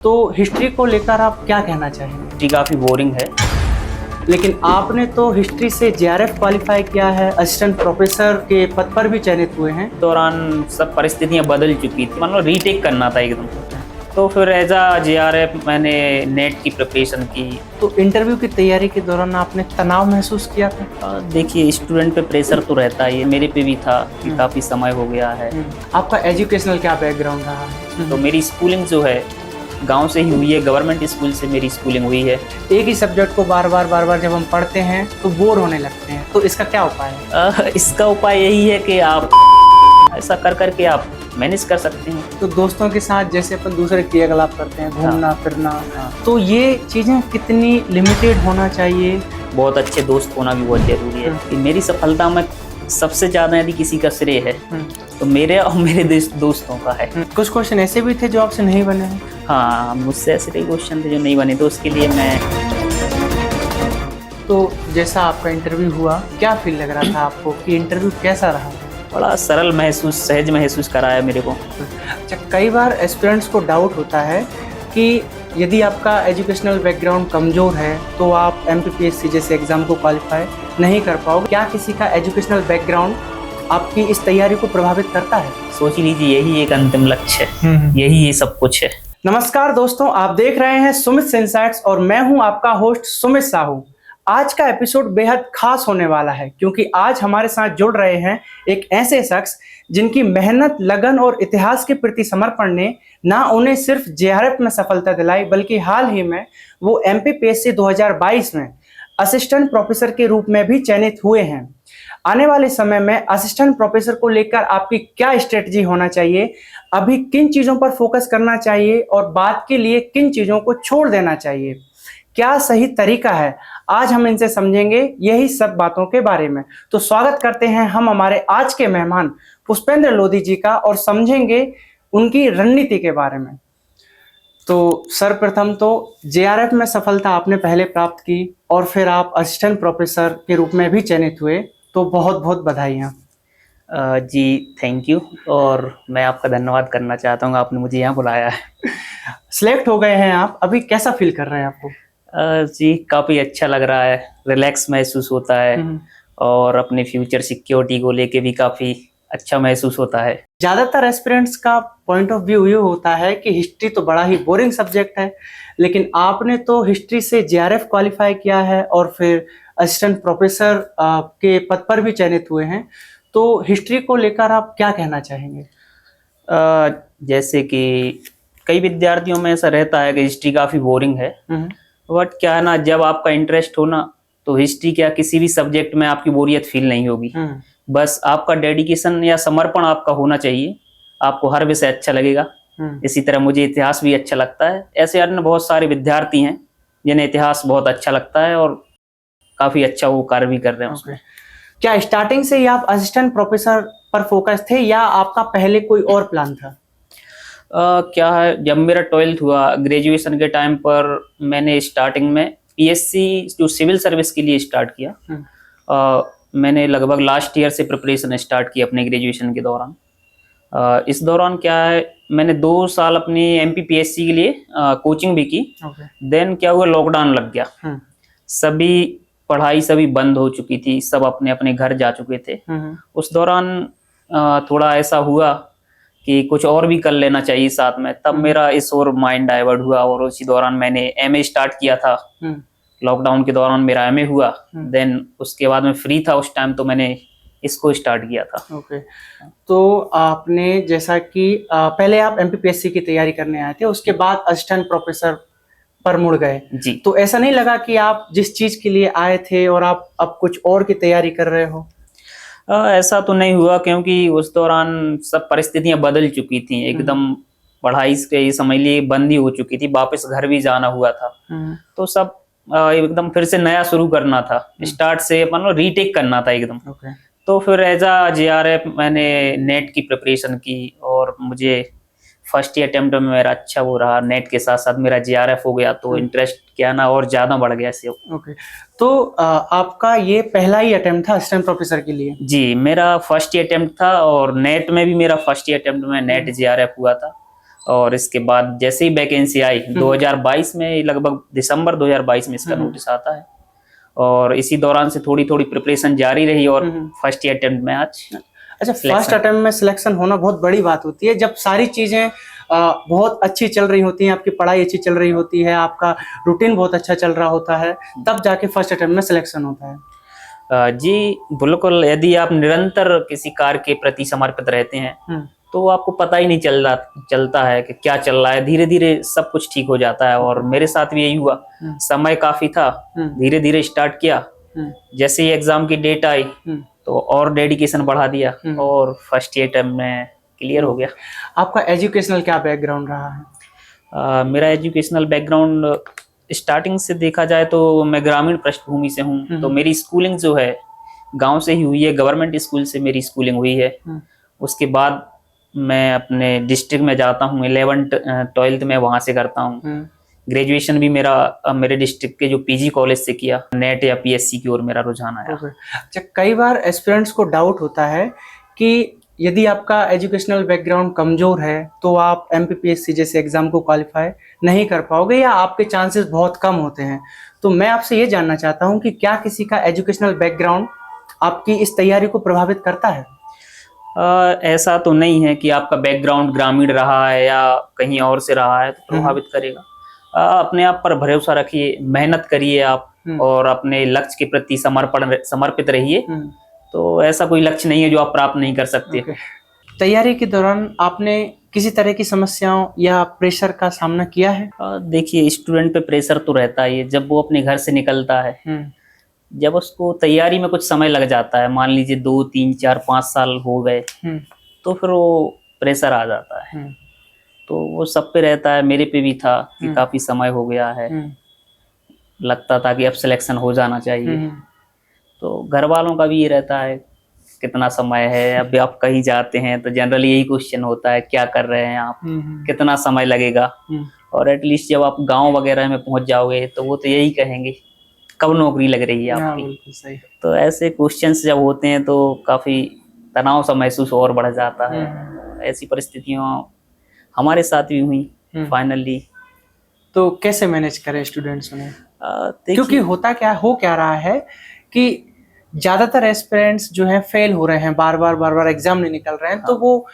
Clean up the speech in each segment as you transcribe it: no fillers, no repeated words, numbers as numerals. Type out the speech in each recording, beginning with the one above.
तो हिस्ट्री को लेकर आप क्या कहना चाहेंगे? हिस्ट्री काफ़ी बोरिंग है। लेकिन आपने तो हिस्ट्री से जेआरएफ क्वालिफाई किया है, असिस्टेंट प्रोफेसर के पद पर भी चयनित हुए हैं। दौरान सब परिस्थितियां बदल चुकी थी, मतलब रीटेक करना था एकदम। तो फिर एज आ जेआरएफ मैंने नेट की प्रिपरेशन की। तो इंटरव्यू की तैयारी के दौरान आपने तनाव महसूस किया था? देखिए, स्टूडेंट पे प्रेशर तो रहता ही है, मेरे पे भी था कि काफ़ी समय हो गया है। आपका एजुकेशनल क्या बैकग्राउंड रहा है? तो मेरी स्कूलिंग जो है गांव से ही हुई है, गवर्नमेंट स्कूल से मेरी स्कूलिंग हुई है। एक ही सब्जेक्ट को बार बार जब हम पढ़ते हैं तो बोर होने लगते हैं, तो इसका क्या उपाय है? इसका उपाय यही है कि आप ऐसा कर करके आप मैनेज कर सकते हैं। तो दोस्तों के साथ जैसे अपन दूसरे क्रियाकलाप करते हैं, घूमना फिरना, तो ये चीजें कितनी लिमिटेड होना चाहिए? बहुत अच्छे दोस्त होना भी बहुत जरूरी है। कि मेरी सफलता में सबसे ज्यादा यदि किसी का श्रेय है तो मेरे और मेरे दोस्तों का है। कुछ क्वेश्चन ऐसे भी थे जो आपसे नहीं बने हैं? हाँ, मुझसे ऐसे कई क्वेश्चन थे जो नहीं बने, तो उसके लिए मैं तो जैसा आपका इंटरव्यू हुआ, क्या फील लग रहा था आपको कि इंटरव्यू कैसा रहा? बड़ा सरल महसूस, सहज महसूस कराया मेरे को। अच्छा, कई बार एस्पिरेंट्स को डाउट होता है कि यदि आपका एजुकेशनल बैकग्राउंड कमज़ोर है तो आप एमपीपीएससी जैसे एग्ज़ाम को क्वालिफाई नहीं कर पाओगे। क्या किसी का एजुकेशनल बैकग्राउंड आपकी इस तैयारी को प्रभावित करता है? सोच लीजिए, यही एक अंतिम लक्ष्य है, यही ये सब कुछ है। नमस्कार दोस्तों, आप देख रहे हैं सुमित इनसाइट्स और मैं हूं आपका होस्ट सुमित साहू। आज का एपिसोड बेहद खास होने वाला है क्योंकि आज हमारे साथ जुड़ रहे हैं एक ऐसे शख्स जिनकी मेहनत, लगन और इतिहास के प्रति समर्पण ने ना उन्हें सिर्फ जेआरएफ में सफलता दिलाई, बल्कि हाल ही में वो एमपीपीएससी 2022 में असिस्टेंट प्रोफेसर के रूप में भी चयनित हुए हैं। आने वाले समय में असिस्टेंट प्रोफेसर को लेकर आपकी क्या स्ट्रेटजी होना चाहिए, अभी किन चीज़ों पर फोकस करना चाहिए और बाद के लिए किन चीज़ों को छोड़ देना चाहिए, क्या सही तरीका है, आज हम इनसे समझेंगे यही सब बातों के बारे में। तो स्वागत करते हैं हम हमारे आज के मेहमान पुष्पेंद्र लोधी जी का और समझेंगे उनकी रणनीति के बारे में। तो सर्वप्रथम तो जेआरएफ में सफलता आपने पहले प्राप्त की और फिर आप असिस्टेंट प्रोफेसर के रूप में भी चयनित हुए, तो बहुत बहुत बधाइयाँ। जी थैंक यू, और मैं आपका धन्यवाद करना चाहता हूँ, आपने मुझे यहाँ बुलाया है। सिलेक्ट हो गए हैं आप, अभी कैसा फील कर रहे हैं आपको? जी काफ़ी अच्छा लग रहा है, रिलैक्स महसूस होता है और अपने फ्यूचर सिक्योरिटी को लेके भी काफ़ी अच्छा महसूस होता है। ज़्यादातर एस्पिरेंट्स का पॉइंट ऑफ व्यू ये होता है कि हिस्ट्री तो बड़ा ही बोरिंग सब्जेक्ट है, लेकिन आपने तो हिस्ट्री से जेआरएफ क्वालिफाई किया है और फिर असिस्टेंट प्रोफेसर के पद पर भी चयनित हुए हैं। तो हिस्ट्री को लेकर आप क्या कहना चाहेंगे? जैसे कि कई विद्यार्थियों में ऐसा रहता है कि हिस्ट्री काफ़ी बोरिंग है, बट क्या है ना, जब आपका इंटरेस्ट हो ना तो हिस्ट्री क्या किसी भी सब्जेक्ट में आपकी बोरियत फील नहीं होगी। बस आपका डेडिकेशन या समर्पण आपका होना चाहिए, आपको हर विषय अच्छा लगेगा। इसी तरह मुझे इतिहास भी अच्छा लगता है। ऐसे अन्य बहुत सारे विद्यार्थी हैं जिन्हें इतिहास बहुत अच्छा लगता है और काफ़ी अच्छा वो कार्य भी कर रहे हैं उसमें। क्या स्टार्टिंग से ही आप असिस्टेंट प्रोफेसर पर फोकस थे या आपका पहले कोई और प्लान था? क्या है, जब मेरा 12th हुआ, ग्रेजुएशन के टाइम पर मैंने स्टार्टिंग में पीएससी जो सिविल सर्विस के लिए स्टार्ट किया। मैंने लगभग लास्ट ईयर से प्रिपरेशन स्टार्ट की अपने ग्रेजुएशन के दौरान। इस दौरान क्या है, मैंने 2 साल अपनी एमपीपीएससी के लिए कोचिंग भी की। देन क्या हुआ, लॉकडाउन लग गया, सभी पढ़ाई सभी बंद हो चुकी थी, सब अपने अपने घर जा चुके थे। उस दौरान थोड़ा ऐसा हुआ कि कुछ और भी कर लेना चाहिए साथ में, तब मेरा इस और माइंड डाइवर्ट हुआ और उसी दौरान मैंने एमए स्टार्ट किया था। लॉकडाउन के दौरान मेरा एमए हुआ, देन उसके बाद मैं फ्री था उस टाइम, तो मैंने इसको स्टार्ट किया था। तो आपने जैसा कि पहले आप एमपीपीएससी की तैयारी करने आए थे, उसके बाद असिस्टेंट प्रोफेसर पर मुड़ गए जी, तो ऐसा नहीं लगा कि आप जिस चीज के लिए आए थे और आप अब कुछ और की तैयारी कर रहे हो? ऐसा तो नहीं हुआ क्योंकि उस दौरान सब परिस्थितियां बदल चुकी थी एकदम। पढ़ाई के समझ लिए बंद ही हो चुकी थी, वापस घर भी जाना हुआ था, तो सब एकदम फिर से नया शुरू करना था, स्टार्ट से मतलब रीटेक करना था एकदम। तो फिर एज आ जेआरएफ मैंने नेट की प्रिपरेशन की और मुझे फर्स्ट अटेम्प्ट में मेरा अच्छा वो रहा, नेट के साथ साथ मेरा जेआरएफ हो गया, तो इंटरेस्ट क्या ना और ज्यादा बढ़ गया इससे। तो आपका ये पहला ही अटेम्प्ट था असिस्टेंट प्रोफेसर के लिए? जी, मेरा फर्स्ट अटेम्प्ट था और नेट में भी मेरा फर्स्ट अटेम्प्ट में नेट जेआरएफ हुआ था। और इसके बाद जैसे ही वैकेंसी आई 2022 में, लगभग दिसंबर 2022 में इसका नोटिस आता है, और इसी दौरान से थोड़ी थोड़ी प्रिपरेशन जारी रही और फर्स्ट ईयर अटेम्प्ट में आज। अच्छा, फर्स्ट अटेम्प्ट में सिलेक्शन होना बहुत बड़ी बात होती है, जब सारी चीजें बहुत अच्छी चल रही होती हैं, आपकी पढ़ाई अच्छी चल रही होती है, आपका रूटीन बहुत अच्छा चल रहा होता है, तब जाके फर्स्ट अटेम्प्ट में सिलेक्शन होता है। जी बिल्कुल, यदि आप निरंतर किसी कार्य के प्रति समर्पित रहते हैं तो आपको पता ही नहीं चलता है कि क्या चल रहा है, धीरे धीरे सब कुछ ठीक हो जाता है। और मेरे साथ भी यही हुआ, समय काफी था, धीरे धीरे स्टार्ट किया, जैसे ही एग्जाम की डेट आई तो और डेडिकेशन बढ़ा दिया और फर्स्ट ईयर टर्म में क्लियर हो गया। आपका एजुकेशनल क्या बैकग्राउंड रहा है? मेरा एजुकेशनल बैकग्राउंड स्टार्टिंग से देखा जाए तो मैं ग्रामीण पृष्ठभूमि से हूँ, तो मेरी स्कूलिंग जो है गांव से ही हुई है, गवर्नमेंट स्कूल से मेरी स्कूलिंग हुई है। उसके बाद मैं अपने डिस्ट्रिक्ट में जाता हूँ, 11th 12th में वहां से करता हूँ। ग्रेजुएशन भी मेरा मेरे डिस्ट्रिक्ट के जो पीजी कॉलेज से किया, नेट या पीएससी की ओर मेरा रुझान आया। अच्छा, कई बार एस्पिरेंट्स को डाउट होता है कि यदि आपका एजुकेशनल बैकग्राउंड कमजोर है तो आप एमपीपीएससी जैसे एग्जाम को क्वालिफाई नहीं कर पाओगे या आपके चांसेस बहुत कम होते हैं। तो मैं आपसे ये जानना चाहता हूँ कि क्या किसी का एजुकेशनल बैकग्राउंड आपकी इस तैयारी को प्रभावित करता है? ऐसा तो नहीं है कि आपका बैकग्राउंड ग्रामीण रहा है या कहीं और से रहा है तो प्रभावित करेगा। अपने आप पर भरोसा रखिए, मेहनत करिए आप, और अपने लक्ष्य के प्रति समर्पित रहिए, तो ऐसा कोई लक्ष्य नहीं है जो आप प्राप्त नहीं कर सकते। तैयारी के दौरान आपने किसी तरह की समस्याओं या प्रेशर का सामना किया है? देखिए, स्टूडेंट पे प्रेशर तो रहता ही है जब वो अपने घर से निकलता है। जब उसको तैयारी में कुछ समय लग जाता है, मान लीजिए 2 3 4 5 साल हो गए, तो फिर वो प्रेशर आ जाता है। तो वो सब पे रहता है, मेरे पे भी था कि काफी समय हो गया है, लगता था कि अब सिलेक्शन हो जाना चाहिए। तो घर वालों का भी ये रहता है कितना समय है, अभी आप कहीं जाते हैं तो जनरली यही क्वेश्चन होता है, क्या कर रहे हैं आप, कितना समय लगेगा। और एटलीस्ट जब आप गांव वगैरह में पहुंच जाओगे तो वो तो यही कहेंगे कब नौकरी लग रही है आपकी। सही। तो ऐसे क्वेश्चंस जब होते हैं तो काफी तनाव सा महसूस और बढ़ जाता है। ऐसी परिस्थितियां हमारे साथ भी हुई फाइनली। तो कैसे मैनेज करें स्टूडेंट्स उन्हें? क्योंकि होता क्या रहा है कि ज्यादातर एस्पिरेंट्स जो हैं फेल हो रहे हैं, बार बार एग्जाम नहीं निकल रहे हैं, तो वो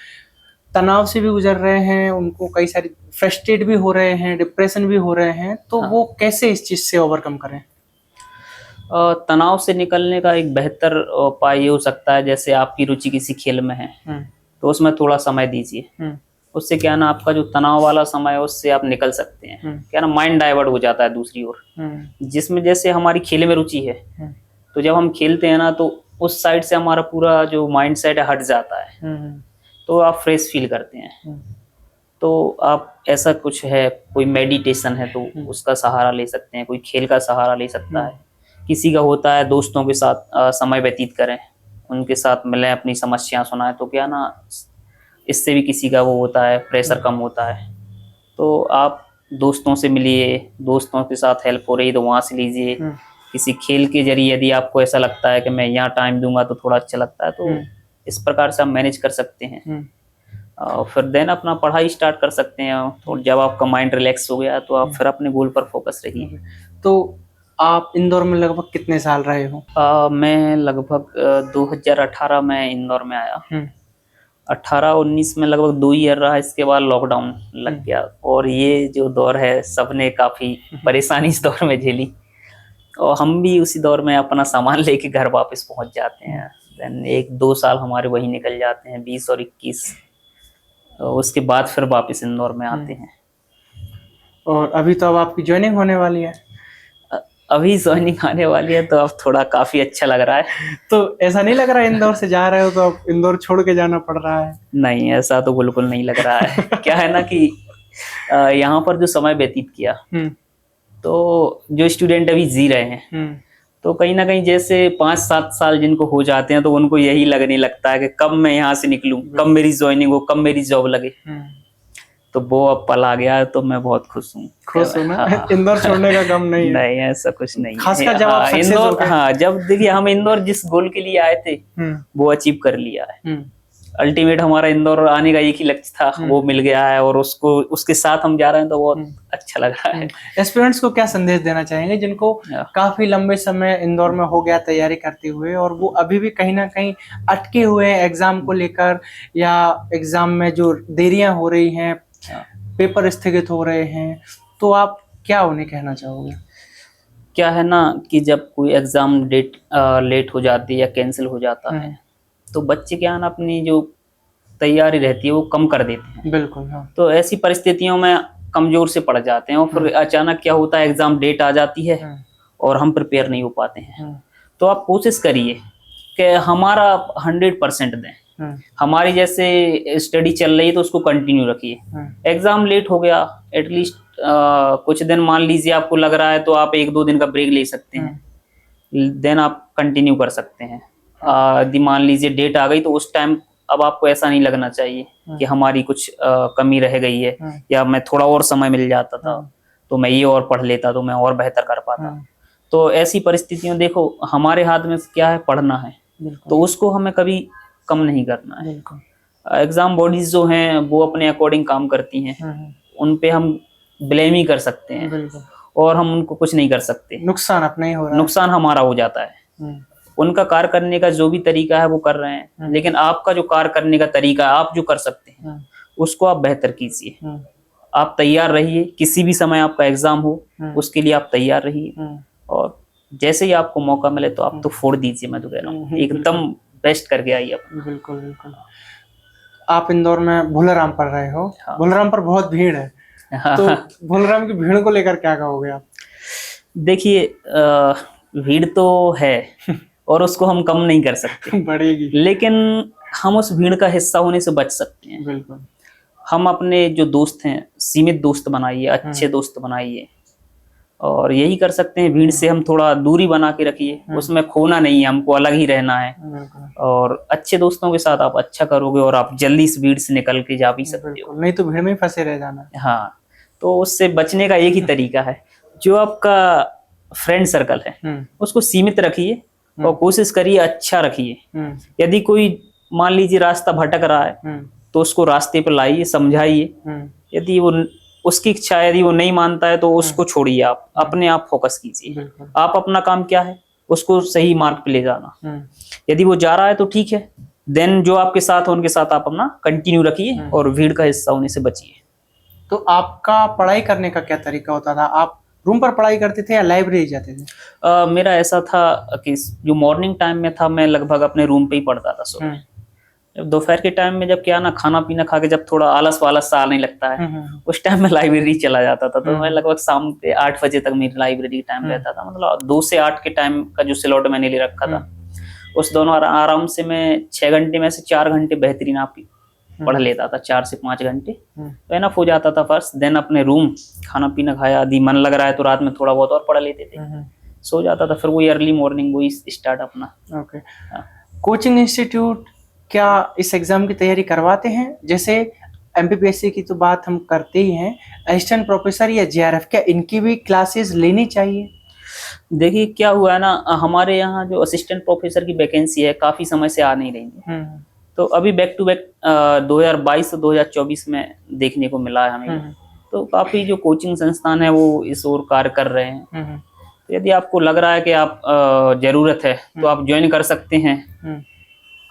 तनाव से भी गुजर रहे हैं, उनको कई सारी फ्रस्ट्रेट भी हो रहे हैं, डिप्रेशन भी हो रहे हैं। तो वो कैसे इस चीज से ओवरकम करें? तनाव से निकलने का एक बेहतर उपाय ये हो सकता है, जैसे आपकी रुचि किसी खेल में है तो उसमें थोड़ा समय दीजिए। उससे क्या ना, आपका जो तनाव वाला समय है उससे आप निकल सकते हैं। क्या ना, माइंड डाइवर्ट हो जाता है दूसरी ओर। जिसमें जैसे हमारी खेल में रुचि है तो जब हम खेलते हैं ना तो उस साइड से हमारा पूरा जो माइंड सेट है हट जाता है, तो आप फ्रेश फील करते हैं। तो आप ऐसा कुछ है, कोई मेडिटेशन है तो उसका सहारा ले सकते हैं, कोई खेल का सहारा ले सकता है। किसी का होता है दोस्तों के साथ समय व्यतीत करें, उनके साथ मिलें, अपनी समस्या सुनाएं, तो क्या ना इससे भी किसी का वो होता है, प्रेशर कम होता है। तो आप दोस्तों से मिलिए, दोस्तों के साथ हेल्प हो रही तो वहां से लीजिए। किसी खेल के जरिए यदि आपको ऐसा लगता है कि मैं यहाँ टाइम दूंगा तो थोड़ा अच्छा लगता है, तो इस प्रकार से आप मैनेज कर सकते हैं। और फिर देन अपना पढ़ाई स्टार्ट कर सकते हैं। और जब आपका माइंड रिलैक्स हो गया तो आप फिर अपने गोल पर फोकस रहिए। तो आप इंदौर में लगभग कितने साल रहे हो? मैं लगभग 2018 में इंदौर में आया। 18-19 में लगभग 2 ईयर रहा, इसके बाद लॉकडाउन लग गया। और ये जो दौर है सबने काफी परेशानी इस दौर में झेली, और हम भी उसी दौर में अपना सामान लेके घर वापस पहुंच जाते हैं। देन 1-2 साल हमारे वही निकल जाते हैं, 20 और 21। उसके बाद फिर वापस इंदौर में आते हैं। और अभी तो अब आपकी ज्वाइनिंग होने वाली है? अभी ज्वाइनिंग आने वाली है तो अब थोड़ा काफी अच्छा लग रहा है। तो ऐसा नहीं लग रहा है इंदौर से जा रहे हो तो अब इंदौर छोड़ के जाना पड़ रहा है? नहीं, ऐसा तो बिल्कुल नहीं लग रहा है। क्या है ना कि यहाँ पर जो समय व्यतीत किया, तो जो स्टूडेंट अभी जी रहे हैं, तो कहीं ना कहीं जैसे 5-7 साल जिनको हो जाते हैं तो उनको यही लगने लगता है कि कब मैं यहाँ से निकलूं, कब मेरी ज्वाइनिंग हो, कब मेरी जॉब लगे। तो वो अब पल आ गया, तो मैं बहुत खुश हूँ। खुश हो ना? इंदौर छोड़ने का गम नहीं है? नहीं, ऐसा कुछ नहीं है। खासकर जब आप इंदौर, हाँ, जब देखिए हम इंदौर जिस गोल के लिए आए थे वो अचीव कर लिया है। अल्टीमेट हमारा इंदौर आने का एक ही लक्ष्य था, वो मिल गया है और उसको उसके साथ हम जा रहे हैं तो बहुत अच्छा लग रहा है। एस्पिरेंट्स को क्या संदेश देना चाहेंगे जिनको काफी लंबे समय इंदौर में हो गया तैयारी करते हुए और वो अभी भी कहीं ना कहीं अटके हुए हैं एग्जाम को लेकर, या एग्जाम में जो देरियां हो रही हैं, पेपर स्थगित हो रहे हैं, तो आप क्या उन्हें कहना चाहोगे? क्या है ना कि जब कोई एग्जाम डेट लेट हो जाती है या कैंसिल हो जाता है तो बच्चे क्या है ना अपनी जो तैयारी रहती है वो कम कर देते हैं। बिल्कुल, हाँ। तो ऐसी परिस्थितियों में कमजोर से पड़ जाते हैं और फिर अचानक क्या होता है एग्जाम डेट आ जाती है और हम प्रिपेयर नहीं हो पाते हैं। तो आप कोशिश करिए कि हमारा 100% दें। हमारी जैसे स्टडी चल रही है तो उसको कंटिन्यू रखिए। एग्जाम लेट हो गया, एटलीस्ट कुछ दिन मान लीजिए आपको लग रहा है तो आप 1-2 दिन का ब्रेक ले सकते हैं, देन आप कंटिन्यू कर सकते हैं। यदि मान लीजिए डेट आ गई तो उस टाइम अब आपको ऐसा नहीं लगना चाहिए कि हमारी कुछ कमी रह गई है या मैं थोड़ा और समय मिल जाता था तो मैं ये और पढ़ लेता तो मैं और बेहतर कर पाता। तो ऐसी परिस्थितियों देखो हमारे हाथ में क्या है, पढ़ना है, तो उसको हमें कभी कम नहीं करना है। एग्जाम बॉडीज जो हैं वो अपने अकॉर्डिंग काम करती हैं, उन पे हम ब्लेम ही कर सकते हैं और हम उनको कुछ नहीं कर सकते। नुकसान अपना ही हो रहा है, नुकसान हमारा हो जाता है। उनका कार्य करने का जो भी तरीका है वो कर रहे हैं, लेकिन आपका जो कार्य करने का तरीका है आप जो कर सकते हैं उसको आप बेहतर कीजिए। आप तैयार रहिए, किसी भी समय आपका एग्जाम हो उसके लिए आप तैयार रहिए और जैसे ही आपको मौका मिले तो आप तो फोड़ दीजिए। मैं तो कह रहा हूँ एकदम बेस्ट करके आइए आप। बिल्कुल बिल्कुल। आप इंदौर में भोलाराम पढ़ रहे हो। हाँ। भोलाराम पर बहुत भीड़ है। हाँ। तो भोलाराम की भीड़ को लेकर क्या कहोगे आप? देखिए भीड़ तो है और उसको हम कम नहीं कर सकते, बढ़ेगी, लेकिन हम उस भीड़ का हिस्सा होने से बच सकते हैं। बिल्कुल। हम अपने जो दोस्त हैं सीमित दोस्त बनाइए, अच्छे दोस्त बनाइए और यही कर सकते हैं। भीड़ से हम थोड़ा दूरी बना के रखिए, उसमें खोना नहीं है, हमको अलग ही रहना है और अच्छे दोस्तों के साथ आप अच्छा करोगे और आप जल्दी इस भीड़ से निकल के जा भी सकते हो। नहीं तो भीड़ में फंसे रह जाना। हाँ, तो उससे बचने का एक ही तरीका है, जो आपका फ्रेंड सर्कल है उसको सीमित रखिए और कोशिश करिए अच्छा रखिए। यदि कोई मान लीजिए रास्ता भटक रहा है तो उसको रास्ते पर लाइए, समझाइए। यदि वो उसकी इच्छा यदि वो नहीं मानता है तो उसको छोड़िए, आप अपने आप फोकस कीजिए। आप अपना काम क्या है उसको सही मार्ग पे ले जाना। यदि वो जा रहा है तो ठीक है, देन जो आपके साथ हो उनके साथ आप अपना कंटिन्यू रखिए और भीड़ का हिस्सा होने से बचिए। तो आपका पढ़ाई करने का क्या तरीका होता था? आप रूम पर पढ़ाई करते थे या लाइब्रेरी जाते थे? मेरा ऐसा था कि जो मॉर्निंग टाइम में था मैं लगभग अपने रूम पे ही पढ़ता था। सुबह दोपहर के टाइम में जब क्या ना खाना पीना खा के जब थोड़ा आलस वालस सा आने लगता है उस टाइम में लाइब्रेरी चला जाता था। तो मैं लगभग शाम के 8 बजे तक मेरी लाइब्रेरी टाइम रहता था, मतलब 2 से 8 के टाइम का जो स्लॉट मैंने ले रखा था उस दोनों आराम से मैं 6 घंटे में से 4 घंटे बेहतरीन आप पढ़ लेता था, 4 से 5 घंटे तो एनफ हो जाता था फर्स्ट। देन अपने रूम खाना पीना खाया, यदि मन लग रहा है तो रात में थोड़ा बहुत और पढ़ लेते थे, सो जाता था। फिर वही अर्ली मॉर्निंग वही स्टार्ट अपना। ओके। कोचिंग इंस्टीट्यूट क्या इस एग्जाम की तैयारी करवाते हैं? जैसे एमपीपीएससी की तो बात हम करते ही हैं, असिस्टेंट प्रोफेसर या जेआरएफ, क्या इनकी भी क्लासेस लेनी चाहिए? देखिए क्या हुआ है ना, हमारे यहाँ जो असिस्टेंट प्रोफेसर की वैकेंसी है काफी समय से आ नहीं रही है, तो अभी बैक टू बैक 2022 से 2024 में देखने को मिला है हमें। तो काफी जो कोचिंग संस्थान है वो इस ओर कार्य कर रहे हैं। तो यदि आपको लग रहा है कि आप जरूरत है तो आप ज्वाइन कर सकते हैं।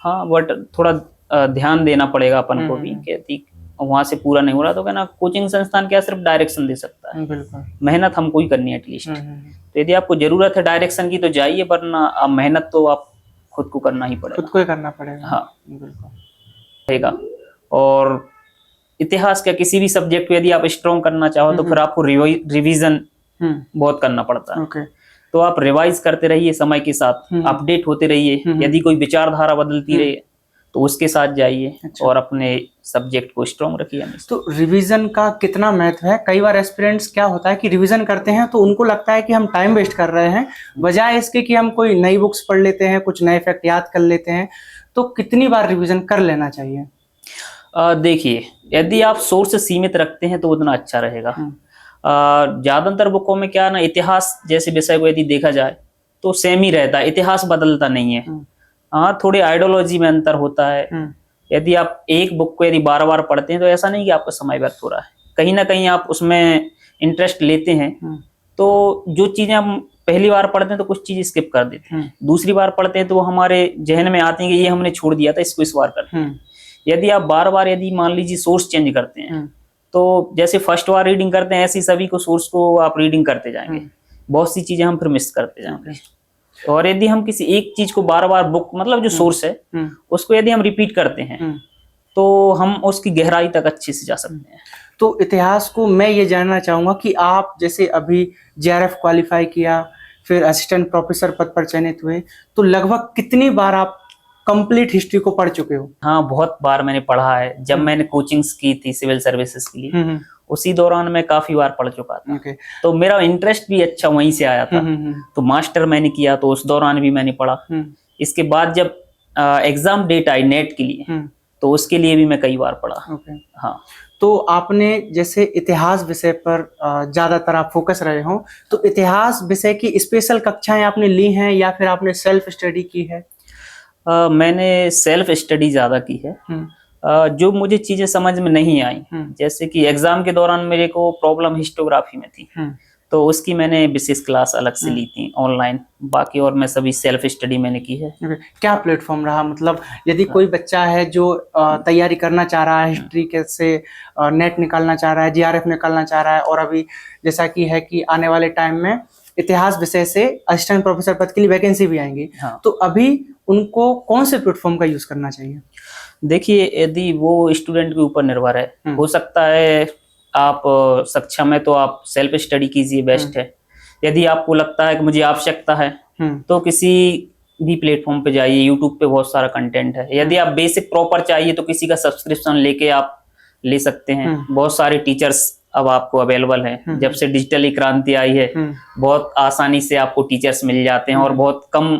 हाँ, बट थोड़ा ध्यान देना पड़ेगा अपन को भी कि वहां से पूरा नहीं हो रहा तो क्या ना कोचिंग संस्थान क्या सिर्फ डायरेक्शन दे सकता है, मेहनत हमको ही करनी है एटलीस्ट। तो यदि आपको जरूरत है डायरेक्शन की तो जाइए, वरना मेहनत तो आप खुद को करना ही पड़ेगा, खुद को ही करना पड़ेगा। हाँ बिल्कुल रहेगा। और इतिहास का किसी भी सब्जेक्ट को यदि आप स्ट्रॉन्ग करना चाहो तो फिर आपको रिवीजन बहुत करना पड़ता है। तो आप रिवाइज करते रहिए, समय के साथ अपडेट होते रहिए। यदि कोई विचारधारा बदलती रहे तो उसके साथ जाइए और अपने सब्जेक्ट को स्ट्रॉन्ग रखिए। तो रिवीजन का कितना महत्व है? कई बार एस्पिरेंट्स क्या होता है कि रिवीजन करते हैं तो उनको लगता है कि हम टाइम वेस्ट कर रहे हैं, बजाय इसके कि हम कोई नई बुक्स पढ़ लेते हैं, कुछ नए फैक्ट याद कर लेते हैं। तो कितनी बार रिवीजन कर लेना चाहिए? देखिए यदि आप सोर्स सीमित रखते हैं तो उतना अच्छा रहेगा। ज्यादातर बुकों में क्या ना, इतिहास जैसे विषय को यदि देखा जाए तो सेम ही रहता है, इतिहास बदलता नहीं है। हाँ, थोड़ी आइडियोलॉजी में अंतर होता है, यदि आप एक बुक को यदि बार बार पढ़ते हैं तो ऐसा नहीं कि आपका समय व्यर्थ हो रहा है, कहीं ना कहीं आप उसमें इंटरेस्ट लेते हैं। तो जो चीजें हम पहली बार पढ़ते हैं तो कुछ चीज स्किप कर देते हैं, दूसरी बार पढ़ते हैं तो वो हमारे जहन में आती है कि ये हमने छोड़ दिया था, इसको इस बार करते हैं। यदि आप बार बार यदि मान लीजिए सोर्स चेंज करते हैं, तो जैसे फर्स्ट बार रीडिंग करते हैं ऐसी सभी को सोर्स को आप रीडिंग करते जाएंगे, बहुत सी चीजें हम फिर मिस करते जाएंगे। और यदि हम किसी एक चीज को बार बार बुक मतलब जो सोर्स है उसको यदि हम रिपीट करते हैं तो हम उसकी गहराई तक अच्छे से जा सकते हैं। तो इतिहास को मैं ये जानना चाहूंगा कि आप जैसे अभी जेआरएफ क्वालिफाई किया, फिर असिस्टेंट प्रोफेसर पद पर चयनित हुए, तो लगभग कितनी बार आप कंप्लीट हिस्ट्री को पढ़ चुके हो? हाँ, बहुत बार मैंने पढ़ा है। जब मैंने कोचिंग्स की थी सिविल सर्विसेज के लिए, उसी दौरान मैं काफी बार पढ़ चुका था। तो मेरा इंटरेस्ट भी अच्छा वहीं से आया था। तो मास्टर मैंने किया तो उस दौरान भी मैंने पढ़ा। इसके बाद जब एग्जाम डेट आई नेट के लिए तो उसके लिए भी मैं कई बार पढ़ा। हाँ, तो आपने जैसे इतिहास विषय पर ज्यादातर आप फोकस रहे हो, तो इतिहास विषय की स्पेशल कक्षाएं आपने ली हैं या फिर आपने सेल्फ स्टडी की है? मैंने सेल्फ स्टडी ज्यादा की है। जो मुझे चीजें समझ में नहीं आई, जैसे कि एग्जाम के दौरान मेरे को प्रॉब्लम हिस्टोग्राफी में थी, तो उसकी मैंने विशेष क्लास अलग से ली थी ऑनलाइन। बाकी और मैं सभी सेल्फ स्टडी मैंने की है। क्या प्लेटफॉर्म रहा, मतलब यदि कोई बच्चा है जो तैयारी करना चाह रहा है हिस्ट्री के से, नेट निकालना चाह रहा है, जीआरएफ निकालना चाह रहा है, और अभी जैसा कि है कि आने वाले टाइम में इतिहास विषय से असिस्टेंट प्रोफेसर पद के लिए वैकेंसी भी आएंगी, तो अभी उनको कौन से प्लेटफॉर्म का यूज करना चाहिए? देखिए, यदि वो स्टूडेंट के ऊपर निर्भर है। हो सकता है आप सक्षम है तो आप सेल्फ स्टडी कीजिए, बेस्ट है। यदि आपको लगता है कि मुझे आवश्यकता है तो किसी भी प्लेटफॉर्म पे जाइए, यूट्यूब पे बहुत सारा कंटेंट है। यदि आप बेसिक प्रॉपर चाहिए तो किसी का सब्सक्रिप्शन लेके आप ले सकते हैं। बहुत सारे टीचर्स अब आपको अवेलेबल हैं। जब से डिजिटल क्रांति आई है बहुत आसानी से आपको टीचर्स मिल जाते हैं और बहुत कम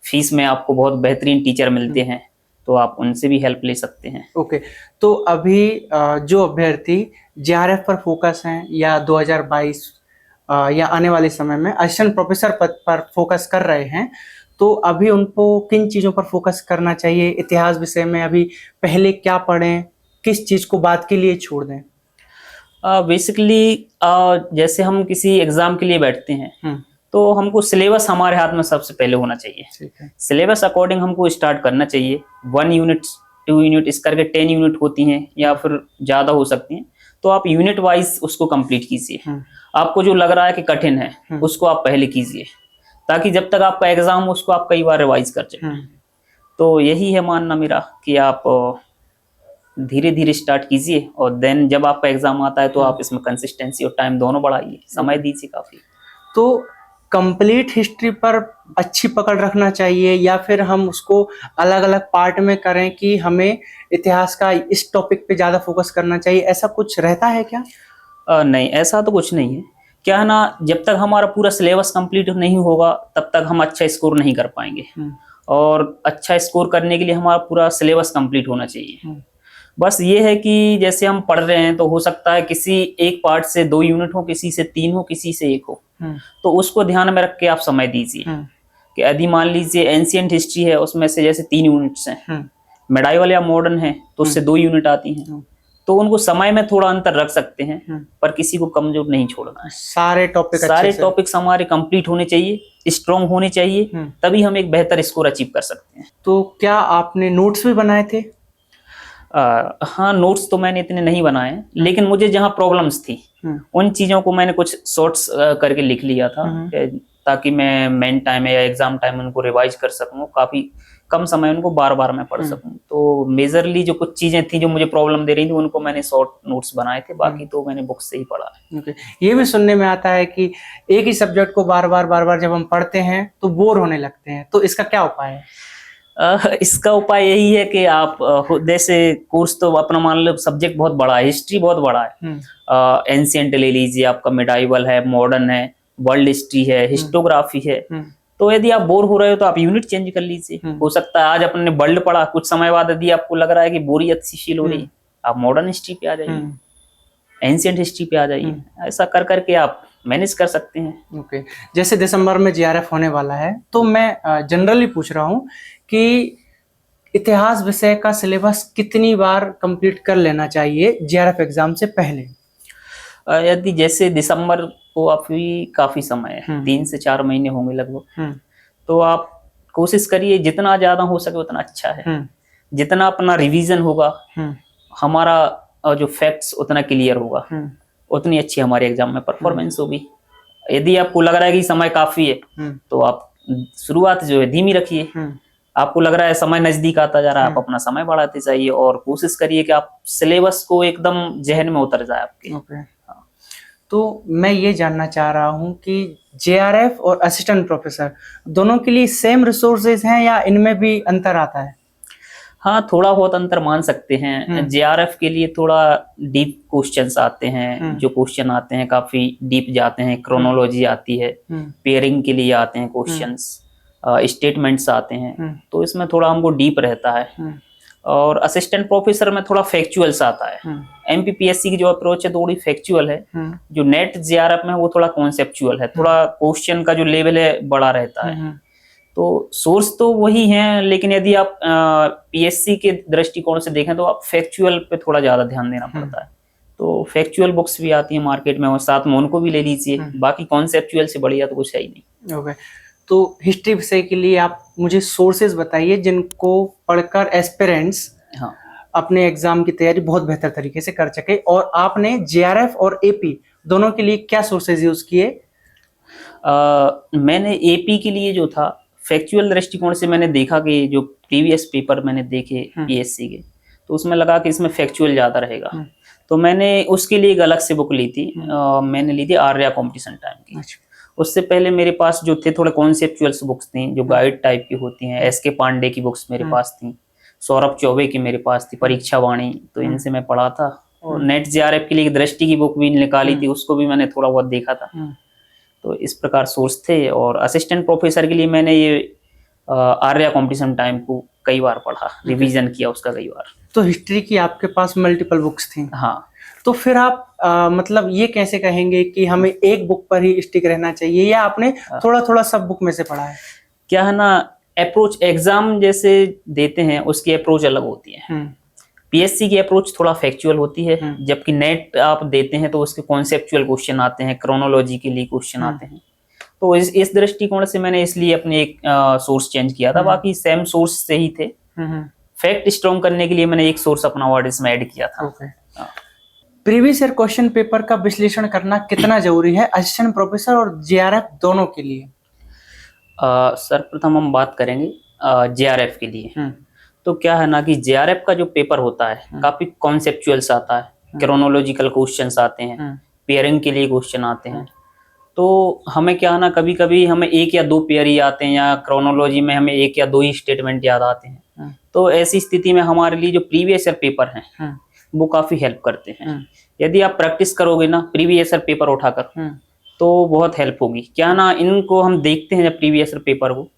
फीस में आपको बहुत बेहतरीन टीचर मिलते हैं, तो आप उनसे भी हेल्प ले सकते हैं। ओके, तो अभी जो अभ्यर्थी जेआरएफ पर फोकस हैं या 2022 या आने वाले समय में असिस्टेंट प्रोफेसर पद पर फोकस कर रहे हैं, तो अभी उनको किन चीज़ों पर फोकस करना चाहिए? इतिहास विषय में अभी पहले क्या पढ़ें, किस चीज़ को बाद के लिए छोड़ दें? बेसिकली जैसे हम किसी एग्जाम के लिए बैठते हैं तो हमको सिलेबस हमारे हाथ में सबसे पहले होना चाहिए। सिलेबस अकॉर्डिंग हमको स्टार्ट करना चाहिए। 1 यूनिट 2 यूनिट इस करके 10 यूनिट होती हैं या फिर ज़्यादा हो सकती हैं, तो आप यूनिट वाइज उसको कंप्लीट कीजिए। आपको जो लग रहा है कि कठिन है उसको आप पहले कीजिए, ताकि जब तक आपका एग्जाम हो उसको आप कई बार रिवाइज कर सकें। तो यही है मानना मेरा कि आप धीरे धीरे स्टार्ट कीजिए और देन जब आपका एग्जाम आता है तो आप इसमें कंसिस्टेंसी और टाइम दोनों बढ़ाइए, समय दीजिए काफी। तो कंप्लीट हिस्ट्री पर अच्छी पकड़ रखना चाहिए या फिर हम उसको अलग अलग पार्ट में करें कि हमें इतिहास का इस टॉपिक पे ज़्यादा फोकस करना चाहिए, ऐसा कुछ रहता है क्या? नहीं, ऐसा तो कुछ नहीं है। क्या है ना, जब तक हमारा पूरा सिलेबस कंप्लीट नहीं होगा तब तक हम अच्छा स्कोर नहीं कर पाएंगे। और अच्छा स्कोर करने के लिए हमारा पूरा सिलेबस कंप्लीट होना चाहिए। बस ये है कि जैसे हम पढ़ रहे हैं तो हो सकता है किसी एक पार्ट से 2 यूनिट हो, किसी से 3 हो, किसी से 1 हो, तो उसको ध्यान में रख के आप समय दीजिए। कि यदि मान लीजिए एंशिएंट हिस्ट्री है, उसमें से जैसे 3 यूनिट्स हैं, मेडाइवल या मॉडर्न है तो उससे 2 यूनिट आती हैं, तो उनको समय में थोड़ा अंतर रख सकते हैं, पर किसी को कमजोर नहीं छोड़ना है। सारे टॉपिक्स हमारे कंप्लीट होने चाहिए, स्ट्रॉन्ग होने चाहिए, तभी हम एक बेहतर स्कोर अचीव कर सकते हैं। तो क्या आपने नोट्स भी बनाए थे? हाँ, नोट्स तो मैंने इतने नहीं बनाए, लेकिन मुझे जहाँ प्रॉब्लम्स थी उन चीजों को मैंने कुछ शॉर्ट्स करके लिख लिया था, ताकि मैं मेन टाइम या एग्जाम टाइम उनको रिवाइज कर सकूं। काफी कम समय उनको बार बार मैं पढ़ सकूं। तो मेजरली जो कुछ चीजें थी जो मुझे प्रॉब्लम दे रही थी उनको मैंने शॉर्ट नोट्स बनाए थे, बाकी तो मैंने बुक से ही पढ़ा है। ये भी सुनने में आता है कि एक ही सब्जेक्ट को बार बार जब हम पढ़ते हैं तो बोर होने लगते हैं, तो इसका क्या उपाय है? इसका उपाय यही है कि आप जैसे कोर्स तो अपना मान लो सब्जेक्ट बहुत बड़ा है, हिस्ट्री बहुत बड़ा है। एंशिएंट ले लीजिए, आपका मिडाइवल है, मॉडर्न है, वर्ल्ड हिस्ट्री है, हिस्टोग्राफी है। तो यदि आप बोर हो रहे हो तो आप यूनिट चेंज कर लीजिए। हो सकता है आज अपने वर्ल्ड पढ़ा, कुछ समय बाद यदि आपको लग रहा है कि बोरियत सी फील हो रही है, आप मॉडर्न हिस्ट्री पे आ जाइए, एंशिएंट हिस्ट्री पे आ जाइए। ऐसा कर करके आप मैनेज कर सकते हैं। ओके, जैसे दिसंबर में जीआरएफ होने वाला है, तो मैं जनरली पूछ रहा हूँ कि इतिहास विषय का सिलेबस कितनी बार कंप्लीट कर लेना चाहिए जेआरएफ एग्जाम से पहले? यदि जैसे दिसंबर को अभी काफी समय है, 3 से 4 महीने होंगे लगभग, तो आप कोशिश करिए जितना ज्यादा हो सके उतना अच्छा है। जितना अपना रिवीजन होगा, हमारा जो फैक्ट्स उतना क्लियर होगा, उतनी अच्छी हमारे एग्जाम में परफॉर्मेंस होगी। यदि आपको लग रहा है कि समय काफी है, तो आप शुरुआत जो है धीमी रखिए। आपको लग रहा है समय नजदीक आता जा रहा है, आप अपना समय बढ़ाते जाइए और कोशिश करिए कि आप सिलेबस को एकदम जहन में उतर जाए आपके। तो मैं ये जानना चाह रहा हूँ कि जेआरएफ और असिस्टेंट प्रोफेसर दोनों के लिए सेम रिसोर्सेज हैं या इनमें भी अंतर आता है? हाँ, थोड़ा बहुत अंतर मान सकते हैं। जेआरएफ के लिए थोड़ा डीप क्वेश्चंस आते हैं, जो क्वेश्चन आते हैं काफी डीप जाते हैं, क्रोनोलॉजी आती है, पेयरिंग के लिए आते हैं क्वेश्चंस, स्टेटमेंट्स आते हैं, तो इसमें थोड़ा हमको डीप रहता है। और असिस्टेंट प्रोफेसर में थोड़ा फैक्चुअल्स आता है। एमपीपीएससी की जो अप्रोच है थोड़ी फैक्चुअल है, जो नेट जेआरएफ में वो थोड़ा कॉन्सेप्चुअल है, थोड़ा क्वेश्चन का जो लेवल है बड़ा रहता है। तो सोर्स तो वही हैं, लेकिन यदि आप पीएससी के दृष्टिकोण से देखें तो आप फैक्चुअल पे थोड़ा ज्यादा ध्यान देना पड़ता है। तो फैक्चुअल बुक्स भी आती है मार्केट में और साथ में उनको भी ले लीजिए, बाकी कॉन्सेप्चुअल से बढ़िया तो कुछ है ही नहीं। ओके, तो हिस्ट्री विषय के लिए आप मुझे सोर्सेज बताइए जिनको पढ़कर एस्पिरेंट्स अपने एग्जाम की तैयारी बहुत बेहतर तरीके से कर सके, और आपने जेआरएफ और एपी दोनों के लिए क्या सोर्सेज यूज किए? मैंने एपी के लिए जो था फैक्चुअल दृष्टिकोण से मैंने देखा कि जो प्रीवियस पेपर मैंने देखे पीएससी के, तो उसमें लगा कि इसमें फैक्चुअल ज्यादा रहेगा, तो मैंने उसके लिए एक अलग से बुक ली थी। मैंने ली थी आर्या कॉम्पिटिशन टाइम की। उससे पहले मेरे पास जो थे थोड़े कॉन्सेप्चुअल्स बुक्स थी, जो गाइड टाइप की होती हैं। एसके पांडे की बुक्स मेरे पास थी, सौरभ चौबे की मेरे पास थी, परीक्षा वाणी, तो इनसे मैं पढ़ा था। और नेट जेआरएफ के लिए एक दृष्टि की बुक भी निकाली थी, उसको भी मैंने थोड़ा बहुत देखा था। तो इस प्रकार सोर्स थे। और असिस्टेंट प्रोफेसर के लिए मैंने ये आर्या कॉम्पिटिशन टाइम को कई बार पढ़ा, रिवीजन किया उसका कई बार। तो हिस्ट्री की आपके पास मल्टीपल बुक्स थी? हाँ। तो फिर आप मतलब ये कैसे कहेंगे कि हमें एक बुक पर ही स्टिक रहना चाहिए, या आपने थोड़ा थोड़ा सब बुक में से पढ़ा है? क्या है ना, अप्रोच एग्जाम जैसे देते हैं उसकी अप्रोच अलग होती है। पीएससी की अप्रोच थोड़ा फैक्चुअल होती है, जबकि नेट आप देते हैं तो उसके कॉन्सेप्चुअल क्वेश्चन आते हैं, क्रोनोलॉजी के लिए क्वेश्चन आते हैं। तो इस दृष्टिकोण से मैंने इसलिए अपने एक सोर्स चेंज किया था, बाकी सेम सोर्स से ही थे। फैक्ट स्ट्रॉन्ग करने के लिए मैंने एक सोर्स अपना वर्ड इसमें ऐड किया था। प्रीवियस ईयर क्वेश्चन पेपर का विश्लेषण करना कितना जरूरी है असिस्टेंट प्रोफेसर और जेआरएफ दोनों के लिए? सर्वप्रथम हम बात करेंगे जेआरएफ के लिए। तो क्या है ना कि जेआरएफ का जो पेपर होता है काफी कॉन्सेप्चुअल्स आता है, क्रोनोलॉजिकल क्वेश्चंस आते हैं, पेयरिंग के लिए क्वेश्चन आते हैं। तो हमें क्या है ना, कभी कभी हमें 1 या 2 पेयर ही आते हैं, या क्रोनोलॉजी में हमें 1 या 2 ही स्टेटमेंट याद आते हैं। तो ऐसी स्थिति में हमारे लिए जो प्रीवियस ईयर पेपर हैं वो काफी हेल्प करते हैं। यदि आप प्रैक्टिस करोगे ना प्रीवियस ईयर पेपर उठाकर, तो बहुत हेल्प होगी। क्या ना, इनको हम देखते हैं जब प्रीवियस ईयर पेपर को,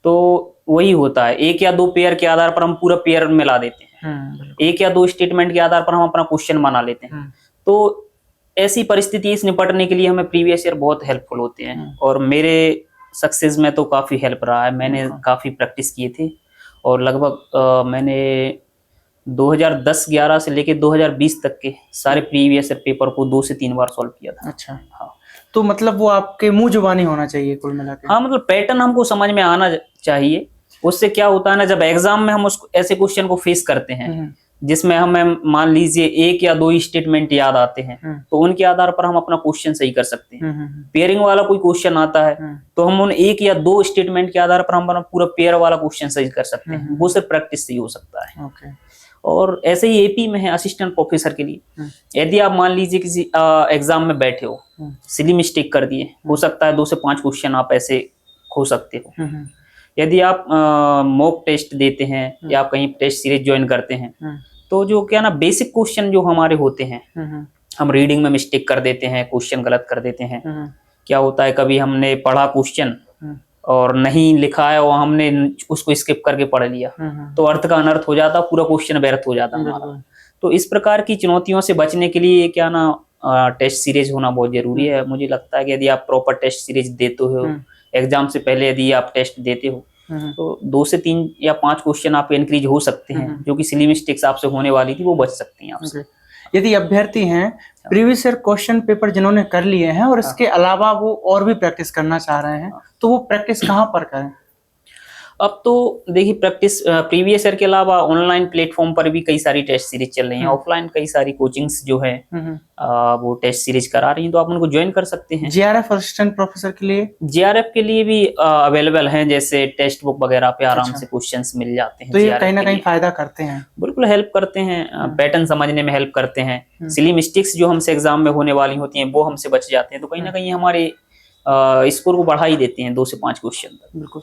तो वही होता है 1 या 2 पेयर के आधार पर हम पूरा पेयर मिला देते हैं, 1 या 2 स्टेटमेंट के आधार पर हम अपना क्वेश्चन बना लेते हैं। तो ऐसी परिस्थिति से निपटने के लिए हमें प्रीवियस ईयर बहुत हेल्पफुल होते हैं, और मेरे सक्सेस में तो काफी हेल्प रहा है। मैंने काफी प्रैक्टिस किए थे, और लगभग मैंने 2010-11 से लेके 2020 तक के सारे प्रीवियस ईयर पेपर को 2 से 3 बार सॉल्व किया था। अच्छा, हाँ। तो मतलब वो आपके मुंह जुबानी होना चाहिए कुल मिला के? हाँ, मतलब पैटर्न हमको समझ में आना चाहिए। उससे क्या होता है ना, जब एग्जाम में हम उसको ऐसे क्वेश्चन को फेस करते हैं जिसमें हमें मान लीजिए 1 या 2 स्टेटमेंट याद आते हैं, तो उनके आधार पर हम अपना क्वेश्चन सही कर सकते हैं। पेयरिंग वाला कोई क्वेश्चन आता है तो हम उन 1 या 2 स्टेटमेंट के आधार पर हम अपना पूरा पेयर वाला क्वेश्चन सही कर सकते हैं। वो सिर्फ प्रैक्टिस से ही हो सकता है। और ऐसे ही एपी में है असिस्टेंट प्रोफेसर के लिए। यदि आप मान लीजिए किसी एग्जाम में बैठे हो, सिली मिस्टेक कर दिए, हो सकता है 2 से 5 क्वेश्चन आप ऐसे खो सकते हो। यदि आप मॉक टेस्ट देते हैं या आप कहीं टेस्ट सीरीज ज्वाइन करते हैं, तो जो क्या ना बेसिक क्वेश्चन जो हमारे होते हैं, हम रीडिंग में मिस्टेक कर देते हैं, क्वेश्चन गलत कर देते हैं। क्या होता है, कभी हमने पढ़ा क्वेश्चन और नहीं लिखा है और हमने उसको स्किप करके पढ़ लिया, तो अर्थ का अनर्थ हो जाता, पूरा क्वेश्चन व्यर्थ हो जाता हमारा। तो इस प्रकार की चुनौतियों से बचने के लिए क्या ना टेस्ट सीरीज होना बहुत जरूरी है। मुझे लगता है कि यदि आप प्रॉपर टेस्ट सीरीज देते हो, एग्जाम से पहले यदि आप टेस्ट देते हो, तो 2 से 3 या 5 क्वेश्चन आपके इंक्रीज हो सकते हैं, जो कि सिली मिस्टेक्स आपसे होने वाली थी वो बच सकती हैं आपसे। यदि अभ्यर्थी हैं प्रीवियस ईयर क्वेश्चन पेपर जिन्होंने कर लिए हैं और इसके अलावा वो और भी प्रैक्टिस करना चाह रहे हैं, तो वो प्रैक्टिस कहाँ पर करें? अब तो देखिए, प्रैक्टिस प्रीवियस ईयर के अलावा ऑनलाइन प्लेटफॉर्म पर भी कई सारी टेस्ट सीरीज चल रही हैं, ऑफलाइन कई सारी कोचिंग्स जो है वो टेस्ट सीरीज करा रही हैं, तो आप उनको ज्वाइन कर सकते हैं। जीआरएफ असिस्टेंट प्रोफेसर के लिए? जीआरएफ के लिए भी अवेलेबल हैं, जैसे टेक्स्ट बुक वगैरह पे आराम से क्वेश्चंस मिल जाते हैं। तो ये कहीं ना कहीं फायदा करते हैं? बिल्कुल हेल्प करते हैं, पैटर्न समझने में हेल्प करते हैं। सिली मिस्टेक्स जो हमसे एग्जाम में होने वाली होती हैं वो हमसे बच जाते हैं, तो कहीं ना कहीं हमारे स्कोर को बढ़ा ही देते हैं 2 से 5 क्वेश्चन तक। बिल्कुल।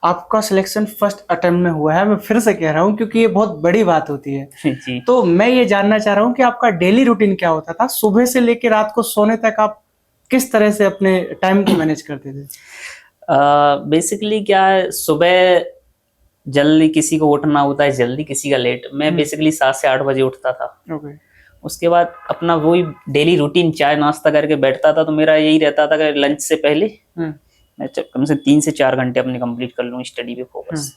आपका सिलेक्शन फर्स्ट अटेम्प्ट में हुआ है, मैं फिर से कह रहा हूँ क्योंकि ये बहुत बड़ी बात होती है जी। तो मैं ये जानना चाह रहा हूँ कि आपका डेली रूटीन क्या होता था? सुबह से लेकर रात को सोने तक आप किस तरह से अपने टाइम को मैनेज करते थे? बेसिकली क्या है, सुबह जल्दी किसी को उठना होता है, जल्दी किसी का लेट। मैं बेसिकली 7 से 8 बजे उठता था। उसके बाद अपना वही डेली रूटीन, चाय नाश्ता करके बैठता था। तो मेरा यही रहता था कि लंच से पहले मैं कम से 3 से 4 घंटे अपने कंप्लीट कर लूँ स्टडी पे फोकस।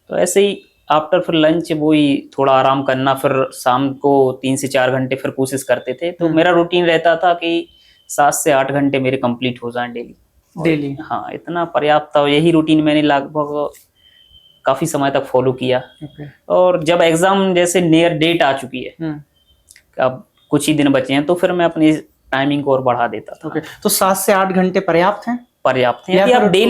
तो ऐसे ही आफ्टर फिर लंच वही थोड़ा आराम करना, फिर शाम को 3 से 4 घंटे फिर कोशिश करते थे। तो मेरा रूटीन रहता था कि 7 से 8 घंटे मेरे कंप्लीट हो जाएं डेली। हाँ, इतना पर्याप्त था। यही रूटीन मैंने लगभग काफी समय तक फॉलो किया। और जब एग्जाम जैसे नियर डेट आ चुकी है, अब कुछ ही दिन बचे हैं, तो फिर मैं अपनी टाइमिंग को और बढ़ा देता था। तो 7 से 8 घंटे पर्याप्त हैं? पर्याप्त है।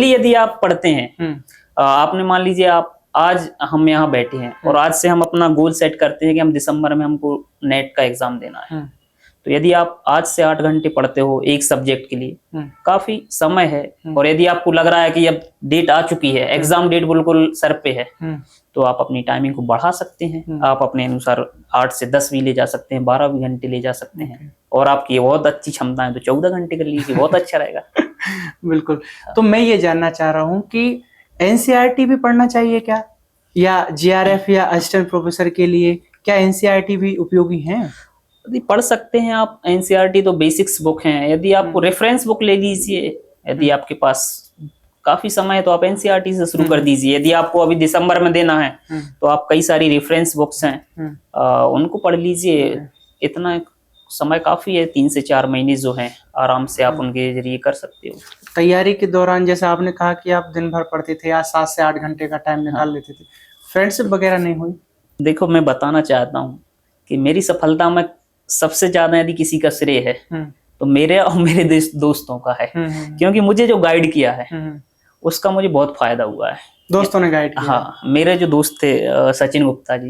यदि आप पढ़ते हैं, आपने मान लीजिए आप आज हम यहाँ बैठे हैं और आज से हम अपना गोल सेट करते हैं कि हम दिसंबर में हमको नेट का एग्जाम देना है। तो यदि आप आज से 8 घंटे पढ़ते हो एक सब्जेक्ट के लिए, काफी समय है। और यदि आपको लग रहा है कि अब डेट आ चुकी है, एग्जाम डेट बिल्कुल सर पे है, तो आप अपनी टाइमिंग को बढ़ा सकते हैं। आप अपने अनुसार 8 से 10 भी ले जा सकते हैं, 12 भी घंटे ले जा सकते हैं। और आपकी बहुत अच्छी क्षमता है तो 14 घंटे कर लीजिए, बहुत अच्छा रहेगा। बिल्कुल। तो मैं ये जानना चाह रहा हूँ कि एनसीईआरटी भी पढ़ना चाहिए क्या, या जीआरएफ या असिस्टेंट प्रोफेसर के लिए क्या एनसीईआरटी भी उपयोगी है? यदि पढ़ सकते हैं आप, एनसीईआरटी तो बेसिक्स बुक हैं। यदि आपको रेफरेंस बुक ले लीजिए, यदि आपके पास काफी समय है तो आप एनसीईआरटी से शुरू कर दीजिए। यदि आपको अभी दिसंबर में देना है तो आप कई सारी रेफरेंस बुक्स हैं, उनको पढ़ लीजिए। इतना समय काफी है, 3 से 4 महीने जो हैं आराम से आप उनके जरिए कर सकते हो। तैयारी के दौरान जैसे आपने कहा कि आप दिन भर पढ़ते थे या 7 से 8 घंटे का टाइम निकाल लेते थे, फ्रेंडशिप वगैरह नहीं हुई? देखो, मैं बताना चाहता हूँ कि मेरी सफलता में सबसे ज्यादा यदि किसी का श्रेय है तो मेरे और मेरे दोस्तों का है। क्योंकि मुझे जो गाइड किया है उसका मुझे बहुत फायदा हुआ है। दोस्तों ने गाइड किया? हाँ, मेरे जो दोस्त थे सचिन गुप्ता जी,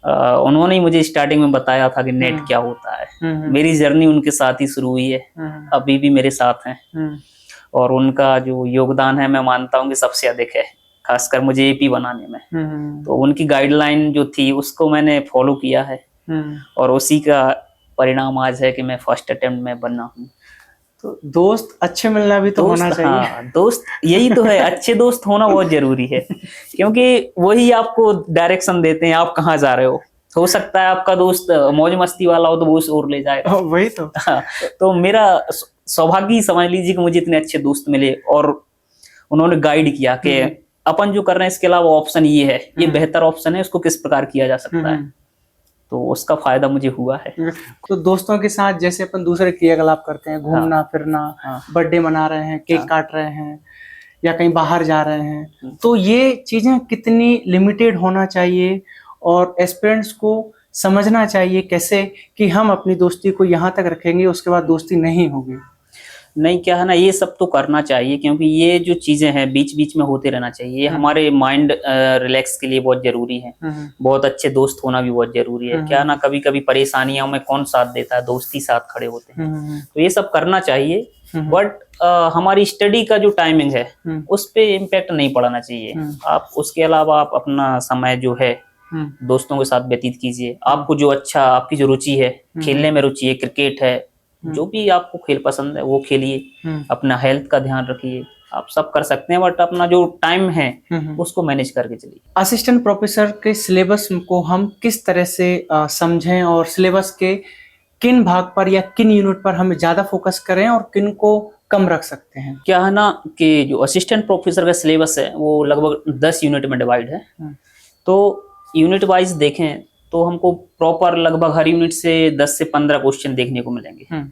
उन्होंने ही मुझे स्टार्टिंग में बताया था कि नेट क्या होता है। मेरी जर्नी उनके साथ ही शुरू हुई है, अभी भी मेरे साथ हैं। और उनका जो योगदान है मैं मानता हूँ कि सबसे अधिक है, खासकर मुझे एपी बनाने में। तो उनकी गाइडलाइन जो थी उसको मैंने फॉलो किया है और उसी का परिणाम आज है कि मैं फर्स्ट अटेम्प्ट में बना हूँ। तो दोस्त अच्छे मिलना भी तो होना चाहिए। हाँ, दोस्त यही तो है, अच्छे दोस्त होना बहुत जरूरी है, क्योंकि वही आपको डायरेक्शन देते हैं आप कहाँ जा रहे हो सकता है आपका दोस्त मौज मस्ती वाला हो तो वो और ले जाएगा। वही तो। हाँ, तो मेरा सौभाग्य समझ लीजिए कि मुझे इतने अच्छे दोस्त मिले और उन्होंने गाइड किया कि अपन जो कर रहे हैं इसके अलावा ऑप्शन ये है, ये बेहतर ऑप्शन है, उसको किस प्रकार किया जा सकता है। तो उसका फायदा मुझे हुआ है। तो दोस्तों के साथ जैसे अपन दूसरे क्रियाकलाप करते हैं, घूमना फिरना, बर्थडे मना रहे हैं, केक काट रहे हैं या कहीं बाहर जा रहे हैं, तो ये चीजें कितनी लिमिटेड होना चाहिए और एस्पिरेंट्स को समझना चाहिए कैसे कि हम अपनी दोस्ती को यहाँ तक रखेंगे, उसके बाद दोस्ती नहीं होगी? नहीं, क्या है ना, ये सब तो करना चाहिए, क्योंकि ये जो चीजें हैं बीच बीच में होते रहना चाहिए। ये हमारे माइंड रिलैक्स के लिए बहुत जरूरी है। बहुत अच्छे दोस्त होना भी बहुत जरूरी है। क्या ना, कभी कभी परेशानियों में कौन साथ देता है, दोस्ती साथ खड़े होते हैं। तो ये सब करना चाहिए, बट हमारी स्टडी का जो टाइमिंग है उस पे इम्पैक्ट नहीं पड़ना चाहिए। आप उसके अलावा आप अपना समय जो है दोस्तों के साथ व्यतीत कीजिए। आपको जो अच्छा, आपकी जो रुचि है, खेलने में रुचि है, क्रिकेट है, जो भी आपको खेल पसंद है वो खेलिए। अपना हेल्थ का ध्यान रखिए, आप सब कर सकते हैं, बट अपना जो टाइम है उसको मैनेज करके चलिए। असिस्टेंट प्रोफेसर के सिलेबस को हम किस तरह से समझें और सिलेबस के किन भाग पर या किन यूनिट पर हमें ज्यादा फोकस करें और किन को कम रख सकते हैं? क्या है ना कि जो असिस्टेंट प्रोफेसर का सिलेबस है वो लगभग 10 यूनिट में डिवाइड है। तो यूनिट वाइज देखें तो हमको प्रॉपर लगभग हर यूनिट से 10 से 15 क्वेश्चन देखने को मिलेंगे।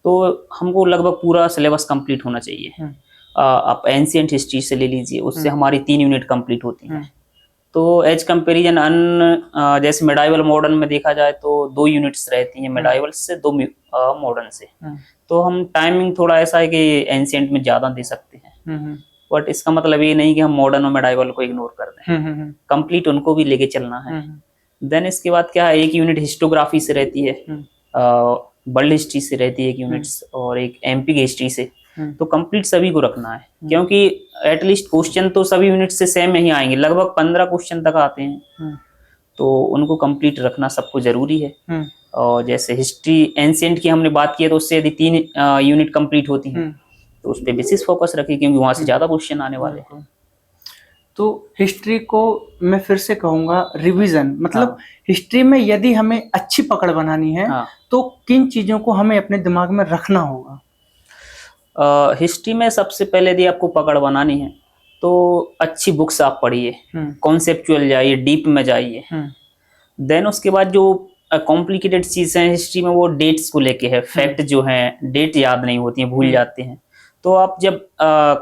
तो हमको लगभग पूरा सिलेबस कंप्लीट होना चाहिए। आप एंशिएंट हिस्ट्री से ले लीजिए, उससे हमारी 3 यूनिट कंप्लीट होती हैं। तो एज कंपेरिजन जैसे मेडाइवल मॉडर्न में देखा जाए तो 2 यूनिट्स रहती हैं मेडाइवल से, 2 मॉडर्न से। तो हम टाइमिंग थोड़ा ऐसा है कि एंशिएंट में ज्यादा दे सकते हैं, बट इसका मतलब ये नहीं कि हम मॉडर्न और मेडाइवल को इग्नोर कर दें, कंप्लीट उनको भी लेके चलना है। देन इसके बाद क्या है, एक यूनिट हिस्टोग्राफी से रहती है, वर्ल्ड हिस्ट्री से रहती है एक यूनिट्स, और एक एमपी की हिस्ट्री से। तो कंप्लीट सभी को रखना है, क्योंकि एटलीस्ट क्वेश्चन तो सभी यूनिट से सेम ही आएंगे, लगभग 15 क्वेश्चन तक आते हैं। तो उनको कंप्लीट रखना सबको जरूरी है। और जैसे हिस्ट्री एंशिएंट की हमने बात की है, तो उससे यदि 3 यूनिट कंप्लीट होती हैं तो उस पर बेसिस फोकस रखिए, क्योंकि वहां से ज्यादा क्वेश्चन आने वाले हैं। तो हिस्ट्री को मैं फिर से कहूंगा रिवीजन, मतलब हिस्ट्री में यदि हमें अच्छी पकड़ बनानी है तो किन चीजों को हमें अपने दिमाग में रखना होगा? हिस्ट्री में सबसे पहले यदि आपको पकड़ बनानी है तो अच्छी बुक्स आप पढ़िए, कॉन्सेप्चुअल जाइए, डीप में जाइए। देन उसके बाद जो कॉम्प्लिकेटेड चीजें हैं हिस्ट्री में, वो डेट्स को लेके है, फैक्ट जो है डेट याद नहीं होती हैं, भूल जाते हैं। तो आप जब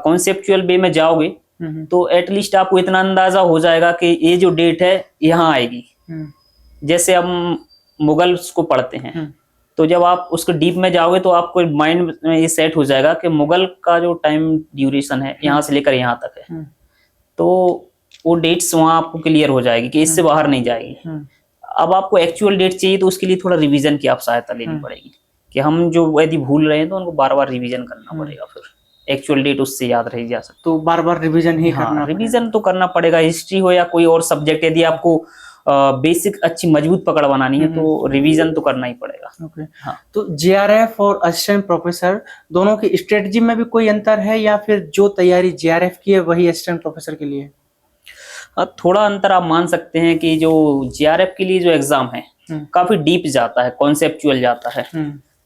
कॉन्सेप्चुअल वे में जाओगे तो एटलीस्ट आपको इतना अंदाजा हो जाएगा कि ये जो डेट है यहाँ आएगी। जैसे हम मुगल्स को पढ़ते हैं, तो जब आप उसको डीप में जाओगे तो आपको माइंड में ये सेट हो जाएगा कि मुगल का जो टाइम ड्यूरेशन है यहाँ से लेकर यहाँ तक है। तो वो डेट्स वहां आपको क्लियर हो जाएगी कि इससे बाहर नहीं जाएगी। अब आपको एक्चुअल डेट चाहिए तो उसके लिए थोड़ा रिवीजन की आप सहायता लेनी पड़ेगी, कि हम जो यदि भूल रहे हैं तो उनको बार बार रिवीजन करना पड़ेगा, फिर एक्चुअल डेट उससे याद रह जा सकती। तो बार बार रिवीजन ही करना, रिवीजन तो करना पड़ेगा। हिस्ट्री हो या कोई और सब्जेक्ट, यदि आपको बेसिक अच्छी मजबूत पकड़ बनानी है तो रिवीजन तो करना ही पड़ेगा। हाँ। तो जेआरएफ और असिस्टेंट प्रोफेसर दोनों की स्ट्रेटजी में भी कोई अंतर है, या फिर जो तैयारी जेआरएफ की है वही असिस्टेंट प्रोफेसर के लिए? थोड़ा अंतर आप मान सकते हैं कि जो जेआरएफ के लिए जो एग्जाम है काफी डीप जाता है, कॉन्सेप्चुअल जाता है।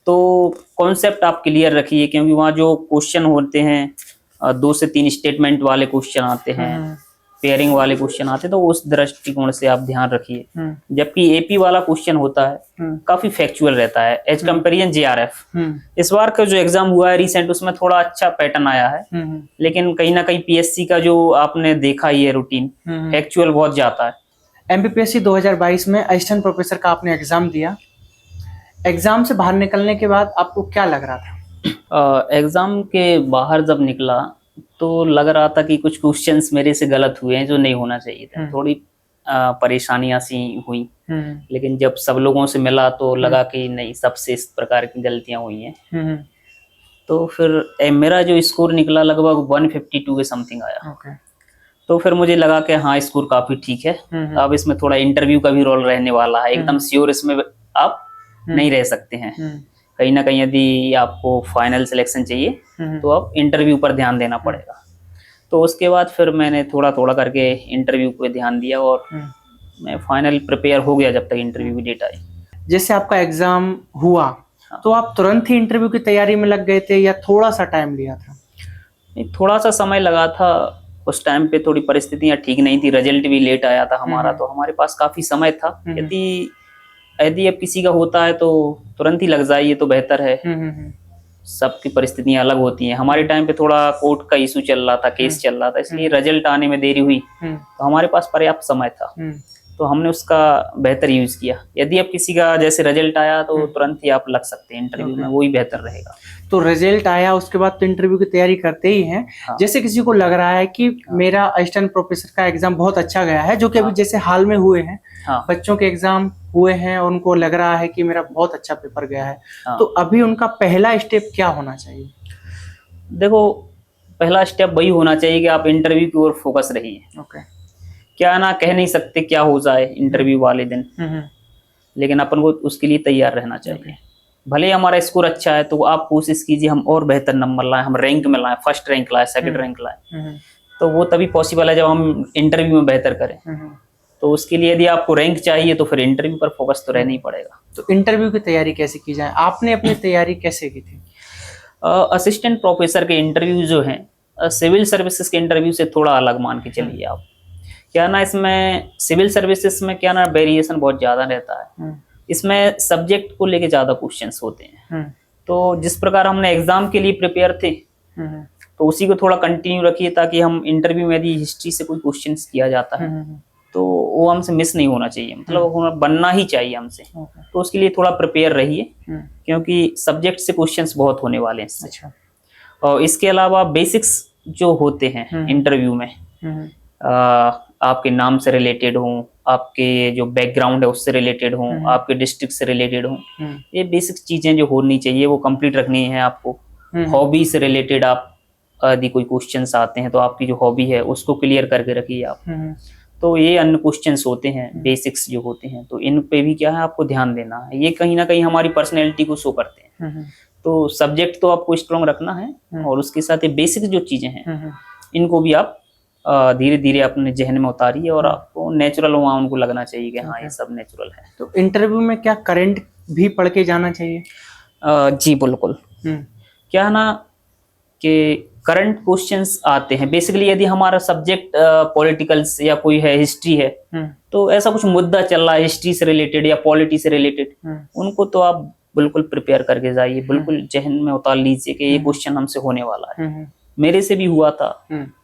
तो कॉन्सेप्ट आप क्लियर रखिए, क्योंकि वहाँ जो क्वेश्चन होते हैं 2 से 3 स्टेटमेंट वाले क्वेश्चन आते हैं, पेयरिंग वाले क्वेश्चन आते हैं, तो उस दृष्टिकोण से आप ध्यान रखिए। जबकि एपी वाला क्वेश्चन होता है काफी फैक्चुअल रहता है एज कंपेरिजन जेआरएफ। इस बार का जो एग्जाम हुआ है रिसेंट, उसमें थोड़ा अच्छा पैटर्न आया है, लेकिन कहीं ना कहीं पीएससी का जो आपने देखा ही है रूटीन, फैक्चुअल बहुत जाता है। एमपीपीएससी 2022 में असिस्टेंट प्रोफेसर का आपने एग्जाम दिया, एग्जाम से बाहर निकलने के बाद आपको क्या लग रहा था? एग्जाम के बाहर जब निकला तो लग रहा था कि कुछ क्वेश्चंस मेरे से गलत हुए हैं जो नहीं होना चाहिए था। थोड़ी परेशानियां सी हुई, लेकिन जब सब लोगों से मिला तो लगा कि नहीं, सबसे इस प्रकार की गलतियां हुई हैं। तो फिर मेरा जो स्कोर निकला लगभग 152 के समथिंग आया। तो फिर मुझे लगा कि हाँ, स्कोर काफी ठीक है। अब इसमें थोड़ा इंटरव्यू का भी रोल रहने वाला है, एकदम श्योर इसमें आप नहीं रह सकते हैं। कहीं ना कहीं यदि आपको फाइनल सिलेक्शन चाहिए तो आप इंटरव्यू पर ध्यान देना पड़ेगा। तो उसके बाद फिर मैंने थोड़ा थोड़ा करके इंटरव्यू पे ध्यान दिया और मैं फाइनल प्रिपेयर हो गया जब तक इंटरव्यू की डेट आई। जैसे आपका एग्जाम हुआ तो आप तुरंत ही इंटरव्यू की तैयारी में लग गए थे या थोड़ा सा टाइम लिया था? थोड़ा सा समय लगा था। उस टाइम पे थोड़ी परिस्थितियां ठीक नहीं थी, रिजल्ट भी लेट आया था हमारा, तो हमारे पास काफी समय था। यदि अब किसी का होता है तो तुरंत ही लग जाइए तो बेहतर है। सबकी परिस्थितियां अलग होती हैं। हमारे टाइम पे थोड़ा कोर्ट का इशू चल रहा था, केस चल रहा था, इसलिए रिजल्ट आने में देरी हुई। तो हमारे पास पर्याप्त समय था, तो हमने उसका बेहतर यूज किया। यदि अब किसी का जैसे रिजल्ट आया तो तुरंत ही आप लग सकते हैं इंटरव्यू में, वही बेहतर रहेगा। तो रिजल्ट आया उसके बाद तो इंटरव्यू की तैयारी करते ही हैं। जैसे किसी को लग रहा है कि मेरा असिस्टेंट प्रोफेसर का एग्जाम बहुत अच्छा गया है, जो कि अभी जैसे हाल में हुए हैं, बच्चों के एग्जाम हुए हैं और उनको लग रहा है कि मेरा बहुत अच्छा पेपर गया है, तो अभी उनका पहला स्टेप क्या होना चाहिए? देखो, पहला स्टेप वही होना चाहिए कि आप इंटरव्यू की ओर फोकस रहिए। क्या ना, कह नहीं सकते क्या हो जाए इंटरव्यू वाले दिन, लेकिन अपन को उसके लिए तैयार रहना चाहिए। भले हमारा स्कोर अच्छा है तो आप कोशिश कीजिए हम और बेहतर नंबर लाएं, हम रैंक में लाएं, फर्स्ट रैंक लाएं, सेकंड रैंक लाएं। तो वो तभी पॉसिबल है जब हम इंटरव्यू में बेहतर करें। तो उसके लिए यदि आपको रैंक चाहिए तो फिर इंटरव्यू पर फोकस तो रहना ही पड़ेगा। तो इंटरव्यू की तैयारी कैसे की जाए, आपने अपनी तैयारी कैसे की थी? असिस्टेंट प्रोफेसर के इंटरव्यू जो हैं सिविल सर्विसेज के इंटरव्यू से थोड़ा अलग मान के चलिए आप। क्या ना, इसमें सिविल सर्विसेज में क्या ना वेरिएशन बहुत ज़्यादा रहता है। इसमें सब्जेक्ट को लेके ज़्यादा क्वेश्चंस होते हैं। तो जिस प्रकार हमने एग्जाम के लिए प्रिपेयर थे तो उसी को थोड़ा कंटिन्यू रखिए, ताकि हम इंटरव्यू में यदि हिस्ट्री से कोई क्वेश्चंस किया जाता है तो वो हमसे मिस नहीं होना चाहिए, मतलब बनना ही चाहिए हमसे। तो उसके लिए थोड़ा प्रिपेयर रहिए, क्योंकि सब्जेक्ट से क्वेश्चंस बहुत होने वाले हैं इससे। अच्छा। और इसके अलावा बेसिक्स जो होते हैं इंटरव्यू में, आपके नाम से रिलेटेड हों, आपके जो बैकग्राउंड है उससे रिलेटेड हों, आपके डिस्ट्रिक्ट से रिलेटेड हों, ये बेसिक चीजें जो होनी चाहिए वो कंप्लीट रखनी है आपको। हॉबी से रिलेटेड आप यदि कोई क्वेश्चंस आते हैं तो आपकी जो हॉबी है उसको क्लियर करके रखिए आप। तो ये अन्य क्वेश्चंस होते हैं बेसिक्स जो होते हैं, तो इन पे भी क्या है आपको ध्यान देना है। ये कहीं ना कहीं हमारी पर्सनैलिटी को शो करते हैं। तो सब्जेक्ट तो आपको स्ट्रॉन्ग रखना है और उसके साथ ये बेसिक जो चीजें हैं इनको भी आप धीरे धीरे अपने जहन में उतारिए और आपको नेचुरल वहाँ उनको लगना चाहिए कि हाँ ये सब नेचुरल है। तो इंटरव्यू में क्या करंट भी पढ़ के जाना चाहिए? जी बिल्कुल। क्या है ना कि करंट क्वेश्चंस आते हैं बेसिकली, यदि हमारा सब्जेक्ट पॉलिटिकल्स या कोई है, हिस्ट्री है, तो ऐसा कुछ मुद्दा चल रहा है हिस्ट्री से रिलेटेड या पॉलिटी से रिलेटेड, उनको तो आप बिल्कुल प्रिपेयर करके जाइए, बिल्कुल जहन में उतार लीजिए कि ये क्वेश्चन हमसे होने वाला है। मेरे से भी हुआ था,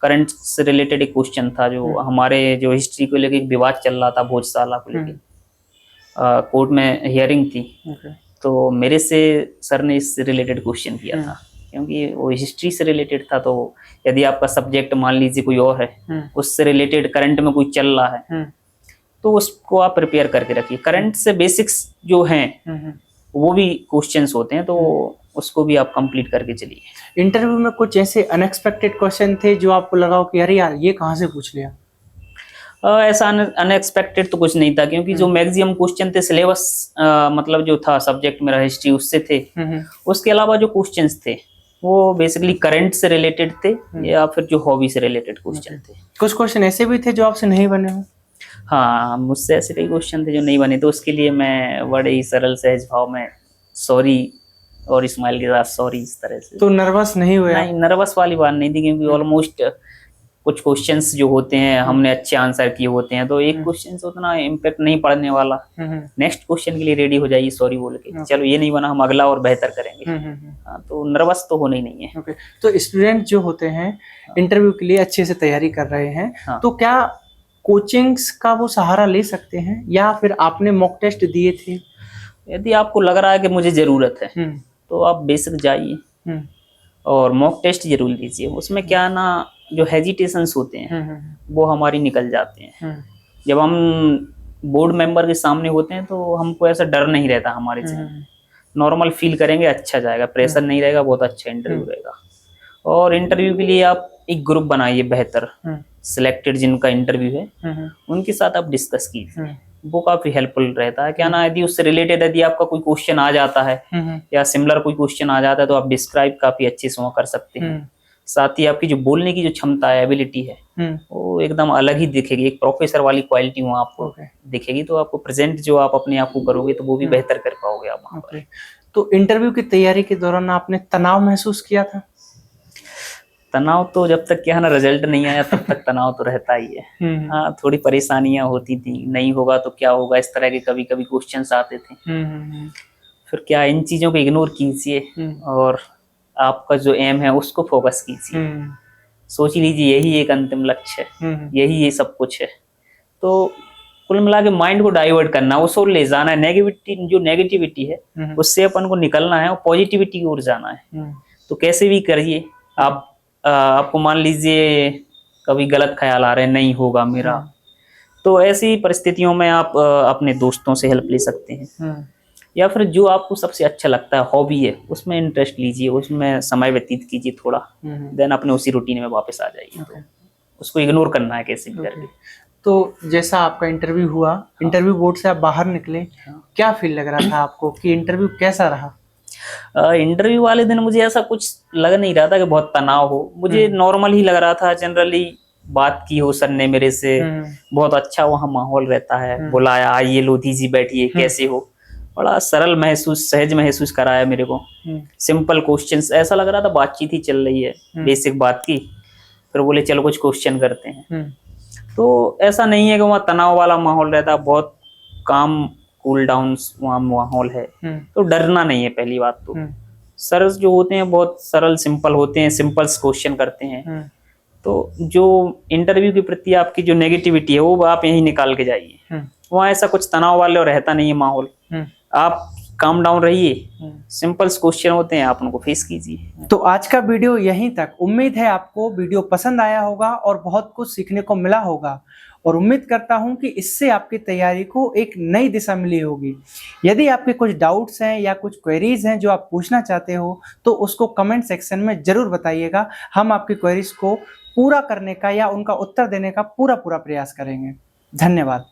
करंट से रिलेटेड एक क्वेश्चन था जो हमारे जो हिस्ट्री को लेकर एक विवाद चल रहा था, भोजशाला को लेकर कोर्ट में हियरिंग थी। तो मेरे से सर ने इससे रिलेटेड क्वेश्चन किया था, क्योंकि वो हिस्ट्री से रिलेटेड था। तो यदि आपका सब्जेक्ट मान लीजिए कोई और है, उससे रिलेटेड करंट में कोई चल रहा है, तो उसको आप प्रिपेयर करके रखिए। करंट से बेसिक्स जो हैं वो भी क्वेश्चंस होते हैं, तो उसको भी आप कंप्लीट करके चलिए। इंटरव्यू में कुछ ऐसे अनएक्सपेक्टेड क्वेश्चन थे जो आपको लगा हो कि अरे यार ये कहाँ से पूछ लिया? ऐसा अनएक्सपेक्टेड तो कुछ नहीं था, क्योंकि जो मैक्सिमम क्वेश्चन थे सिलेबस मतलब जो था सब्जेक्ट मेरा हिस्ट्री उससे थे। उसके अलावा जो क्वेश्चंस थे वो बेसिकली करंट से रिलेटेड थे या फिर जो हॉबी से रिलेटेड क्वेश्चन थे। कुछ क्वेश्चन ऐसे भी थे जो आपसे नहीं बने हो? हाँ, मुझसे ऐसे कई क्वेश्चन थे जो नहीं बने, तो उसके लिए मैं बड़े ही सरल सहज भाव में सॉरी और स्माइल के साथ सॉरी इस तरह से। तो नर्वस नहीं हुआ? नहीं, नर्वस वाली बात नहीं थी, क्योंकि ऑलमोस्ट कुछ क्वेश्चंस जो होते हैं हमने अच्छे आंसर किए होते हैं, तो एक क्वेश्चन से उतना इम्पैक्ट नहीं पड़ने वाला। नेक्स्ट क्वेश्चन के लिए रेडी हो जाइए सॉरी बोल के, चलो ये नहीं बना हम अगला और बेहतर करेंगे। तो नर्वस तो होना ही नहीं है। तो स्टूडेंट जो होते हैं इंटरव्यू के लिए अच्छे से तैयारी कर रहे हैं, तो क्या कोचिंग्स का वो सहारा ले सकते हैं या फिर आपने मॉक टेस्ट दिए थे? यदि आपको लग रहा है कि मुझे जरूरत है तो आप बेसिक जाइए और मॉक टेस्ट जरूर लीजिए। उसमें क्या ना, जो हेजिटेशंस होते हैं वो हमारी निकल जाते हैं। जब हम बोर्ड मेंबर के सामने होते हैं तो हमको ऐसा डर नहीं रहता हमारे से, नॉर्मल फील करेंगे, अच्छा जाएगा, प्रेशर नहीं रहेगा, बहुत अच्छा इंटरव्यू रहेगा। और इंटरव्यू के लिए आप एक ग्रुप बनाइए बेहतर, सिलेक्टेड जिनका इंटरव्यू है उनके साथ आप डिस्कस कीजिए, वो काफी हेल्पफुल रहता है। क्या ना, यदि उससे रिलेटेड यदि आपका कोई क्वेश्चन आ जाता है या सिमिलर कोई क्वेश्चन आ जाता है तो आप डिस्क्राइब काफी अच्छे से वहाँ कर सकते हैं। साथ ही आपकी जो बोलने की जो क्षमता है, एबिलिटी है, वो एकदम अलग ही दिखेगी, एक प्रोफेसर वाली क्वालिटी वहाँ आपको दिखेगी। तो आपको प्रेजेंट जो आप अपने आप को करोगे तो वो भी बेहतर कर पाओगे आप वहाँ पर। तो इंटरव्यू की तैयारी के दौरान आपने तनाव महसूस किया था? तनाव तो जब तक क्या है ना रिजल्ट नहीं आया तब तक तनाव तो रहता ही है। हाँ, थोड़ी परेशानियां होती थी, नहीं होगा तो क्या होगा, इस तरह के कभी कभी क्वेश्चंस आते थे। फिर क्या, इन चीजों को इग्नोर कीजिए और आपका जो एम है उसको फोकस कीजिए। सोच लीजिए यही एक अंतिम लक्ष्य है, यही ये सब कुछ है। तो कुल मिला के माइंड को डाइवर्ट करना, उसको ले जाना है, नेगेटिविटी जो नेगेटिविटी है उससे अपन को निकलना है और पॉजिटिविटी की ओर जाना है। तो कैसे भी करिए आप, आपको मान लीजिए कभी गलत ख्याल आ रहे हैं, नहीं होगा मेरा, तो ऐसी परिस्थितियों में आप अपने दोस्तों से हेल्प ले सकते हैं या फिर जो आपको सबसे अच्छा लगता है, हॉबी है, उसमें इंटरेस्ट लीजिए, उसमें समय व्यतीत कीजिए थोड़ा, देन अपने उसी रूटीन में वापस आ जाइए। तो उसको इग्नोर करना है कैसे भी करके। तो जैसा आपका इंटरव्यू हुआ, इंटरव्यू बोर्ड से आप बाहर निकले, क्या फील लग रहा था आपको कि इंटरव्यू कैसा रहा? इंटरव्यू वाले दिन मुझे ऐसा कुछ लग नहीं रहा था कि बहुत तनाव हो, मुझे नॉर्मल ही लग रहा था। जनरली बात की हो सर ने मेरे से, बहुत अच्छा वहाँ माहौल रहता है, बुलाया, आइए लोधी जी बैठिए, कैसे हो, बड़ा सरल महसूस, सहज महसूस कराया मेरे को। सिंपल क्वेश्चंस, ऐसा लग रहा था बातचीत ही चल रही है बेसिक बात की। फिर बोले चलो कुछ क्वेश्चन करते हैं। तो ऐसा नहीं है कि वहाँ तनाव वाला माहौल रहता, बहुत काम कूल डाउन वहाँ माहौल है। तो डरना नहीं है पहली बात तो। सर जो होते हैं बहुत सरल सिंपल होते हैं, सिंपल क्वेश्चन करते हैं। तो जो इंटरव्यू के प्रति आपकी जो नेगेटिविटी है वो आप यहीं निकाल के जाइए। वहाँ ऐसा कुछ तनाव वाले और रहता नहीं है माहौल। आप काम डाउन रहिए, सिंपल क्वेश्चन होते हैं, आप उनको फेस कीजिए। तो आज का वीडियो यहीं तक। उम्मीद है आपको वीडियो पसंद आया होगा और बहुत कुछ सीखने को मिला होगा, और उम्मीद करता हूं कि इससे आपकी तैयारी को एक नई दिशा मिली होगी। यदि आपके कुछ डाउट्स हैं या कुछ क्वेरीज हैं जो आप पूछना चाहते हो तो उसको कमेंट सेक्शन में जरूर बताइएगा। हम आपकी क्वेरीज को पूरा करने का या उनका उत्तर देने का पूरा प्रयास करेंगे। धन्यवाद।